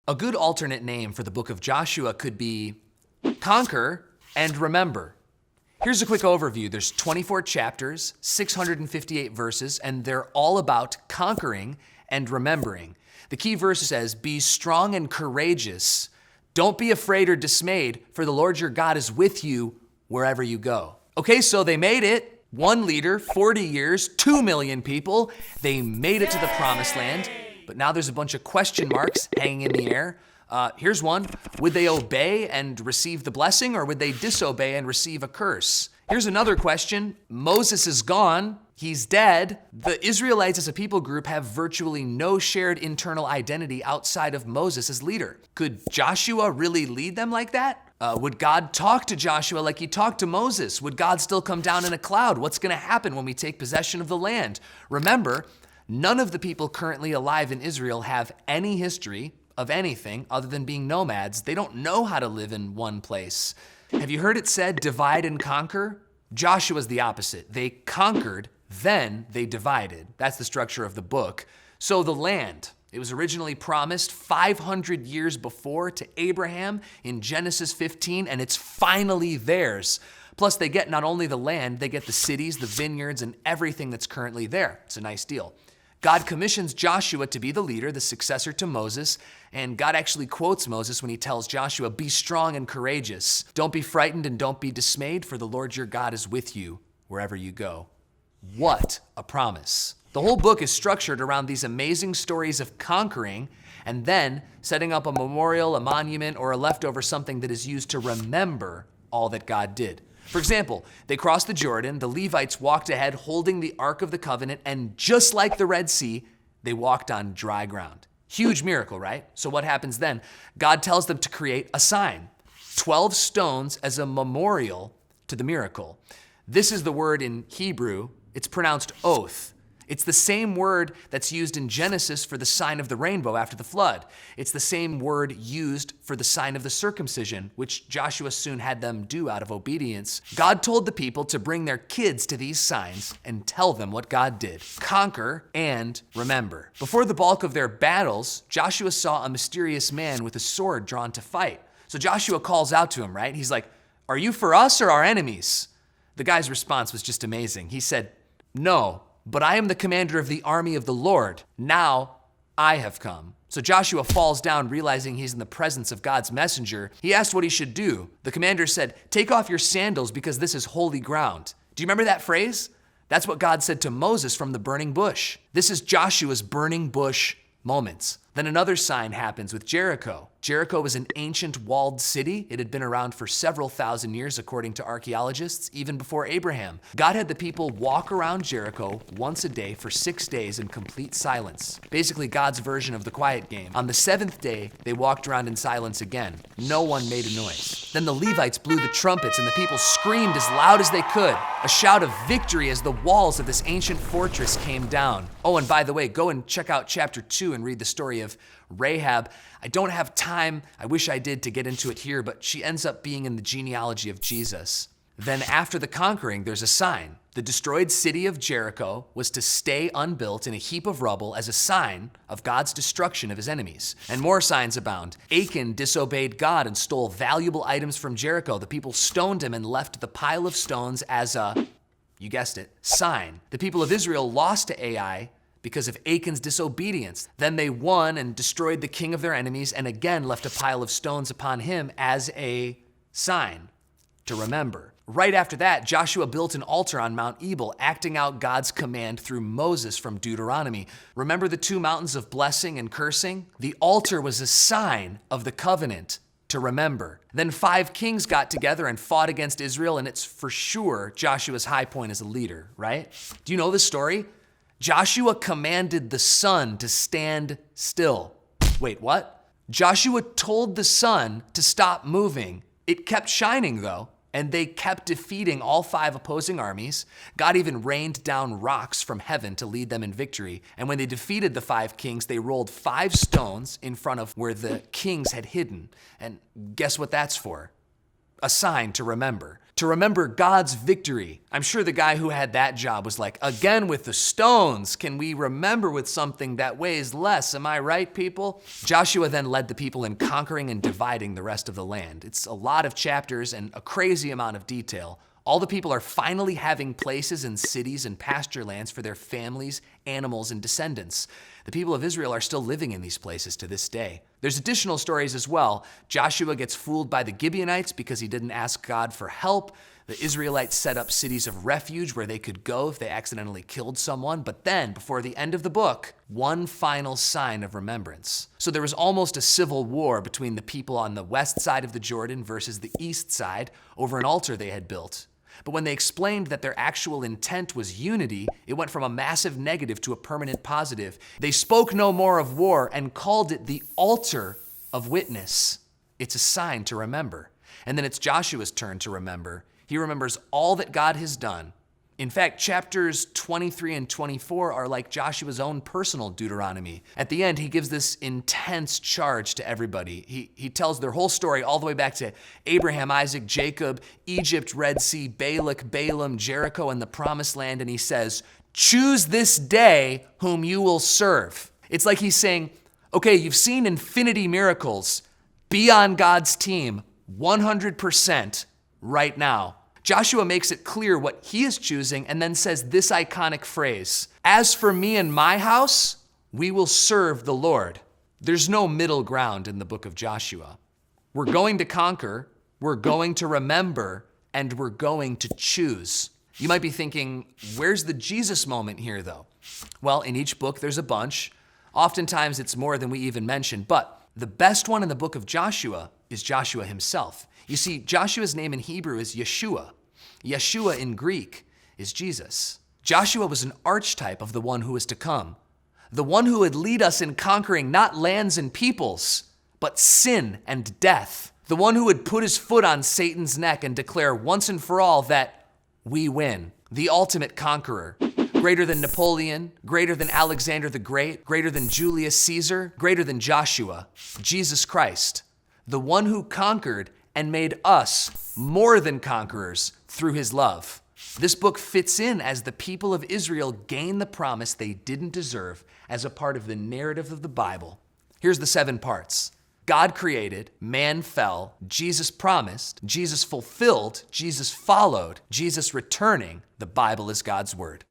A good alternate name for the book of Joshua could be Conquer and Remember. Here's a quick overview. There's 24 chapters, 658 verses, and they're all about conquering and remembering. The key verse says, "Be strong and courageous. Don't be afraid or dismayed, for the Lord your God is with you wherever you go." Okay, so they made it. One leader, 40 years, 2 million people. They made it to the promised land, but now there's a bunch of question marks hanging in the air. Here's one. Would they obey and receive the blessing, or would they disobey and receive a curse? Here's another question. Moses is gone. He's dead. The Israelites as a people group have virtually no shared internal identity outside of Moses as leader. Could Joshua really lead them like that? Would God talk to Joshua like he talked to Moses? Would God still come down in a cloud? What's going to happen when we take possession of the land? Remember, none of the people currently alive in Israel have any history of anything other than being nomads. They don't know how to live in one place. Have you heard it said, divide and conquer? Joshua's the opposite. They conquered, then they divided. That's the structure of the book. So the land, it was originally promised 500 years before to Abraham in Genesis 15, and it's finally theirs. Plus, they get not only the land, they get the cities, the vineyards, and everything that's currently there. It's a nice deal. God commissions Joshua to be the leader, the successor to Moses, and God actually quotes Moses when he tells Joshua, "Be strong and courageous. Don't be frightened and don't be dismayed, for the Lord your God is with you wherever you go." What a promise. The whole book is structured around these amazing stories of conquering and then setting up a memorial, a monument, or a leftover something that is used to remember all that God did. For example, they crossed the Jordan, the Levites walked ahead holding the Ark of the Covenant, and just like the Red Sea, they walked on dry ground. Huge miracle, right? So what happens then? God tells them to create a sign, 12 stones as a memorial to the miracle. This is the word in Hebrew. It's pronounced oath. It's the same word that's used in Genesis for the sign of the rainbow after the flood. It's the same word used for the sign of the circumcision, which Joshua soon had them do out of obedience. God told the people to bring their kids to these signs and tell them what God did. Conquer and remember. Before the bulk of their battles, Joshua saw a mysterious man with a sword drawn to fight. So Joshua calls out to him, right? He's like, "Are you for us or our enemies?" The guy's response was just amazing. He said, "No, but I am the commander of the army of the Lord. Now I have come." So Joshua falls down, realizing he's in the presence of God's messenger. He asked what he should do. The commander said, "Take off your sandals because this is holy ground." Do you remember that phrase? That's what God said to Moses from the burning bush. This is Joshua's burning bush moments. Then another sign happens with Jericho. Jericho was an ancient walled city. It had been around for several thousand years, according to archaeologists, even before Abraham. God had the people walk around Jericho once a day for 6 days in complete silence. Basically, God's version of the quiet game. On the 7th day, they walked around in silence again. No one made a noise. Then the Levites blew the trumpets and the people screamed as loud as they could. A shout of victory as the walls of this ancient fortress came down. Oh, and by the way, go and check out chapter 2 and read the story of Rahab. I don't have time, I wish I did, to get into it here, but she ends up being in the genealogy of Jesus. Then after the conquering, there's a sign. The destroyed city of Jericho was to stay unbuilt in a heap of rubble as a sign of God's destruction of his enemies. And more signs abound. Achan disobeyed God and stole valuable items from Jericho. The people stoned him and left the pile of stones as a, you guessed it, sign. The people of Israel lost to Ai because of Achan's disobedience. Then they won and destroyed the king of their enemies and again left a pile of stones upon him as a sign to remember. Right after that, Joshua built an altar on Mount Ebal, acting out God's command through Moses from Deuteronomy. Remember the 2 mountains of blessing and cursing? The altar was a sign of the covenant to remember. Then 5 kings got together and fought against Israel, and it's for sure Joshua's high point as a leader, right? Do you know this story? Joshua commanded the sun to stand still. Wait, what? Joshua told the sun to stop moving. It kept shining though, and they kept defeating all 5 opposing armies. God even rained down rocks from heaven to lead them in victory. And when they defeated the 5 kings, they rolled 5 stones in front of where the kings had hidden. And guess what that's for? a sign to remember God's victory. I'm sure the guy who had that job was like, again with the stones, can we remember with something that weighs less? Am I right, people? Joshua then led the people in conquering and dividing the rest of the land. It's a lot of chapters and a crazy amount of detail. All the people are finally having places and cities and pasture lands for their families, animals, and descendants. The people of Israel are still living in these places to this day. There's additional stories as well. Joshua gets fooled by the Gibeonites because he didn't ask God for help. The Israelites set up cities of refuge where they could go if they accidentally killed someone. But then, before the end of the book, one final sign of remembrance. So there was almost a civil war between the people on the west side of the Jordan versus the east side over an altar they had built. But when they explained that their actual intent was unity, it went from a massive negative to a permanent positive. They spoke no more of war and called it the altar of witness. It's a sign to remember. And then it's Joshua's turn to remember. He remembers all that God has done. In fact, chapters 23 and 24 are like Joshua's own personal Deuteronomy. At the end, he gives this intense charge to everybody. He tells their whole story all the way back to Abraham, Isaac, Jacob, Egypt, Red Sea, Balak, Balaam, Jericho, and the Promised Land. And he says, choose this day whom you will serve. It's like he's saying, okay, you've seen infinity miracles. Be on God's team 100% right now. Joshua makes it clear what he is choosing and then says this iconic phrase, as for me and my house, we will serve the Lord. There's no middle ground in the book of Joshua. We're going to conquer, we're going to remember, and we're going to choose. You might be thinking, where's the Jesus moment here though? Well, in each book there's a bunch. Oftentimes it's more than we even mention, but the best one in the book of Joshua is Joshua himself. You see, Joshua's name in Hebrew is YESHUA. YESHUA in Greek is Jesus. Joshua was an archetype of the one who was to come, the one who would lead us in conquering not lands and peoples, but sin and death, the one who would put his foot on Satan's neck and declare once and for all that we win, the ultimate conqueror. Greater than Napoleon, greater than Alexander the Great, greater than Julius Caesar, greater than Joshua, Jesus Christ, the one who conquered and made us more than conquerors through his love. This book fits in as the people of Israel gain the promise they didn't deserve as a part of the narrative of the Bible. Here's the 7 parts. God created, man fell, Jesus promised, Jesus fulfilled, Jesus followed, Jesus returning. The Bible is God's word.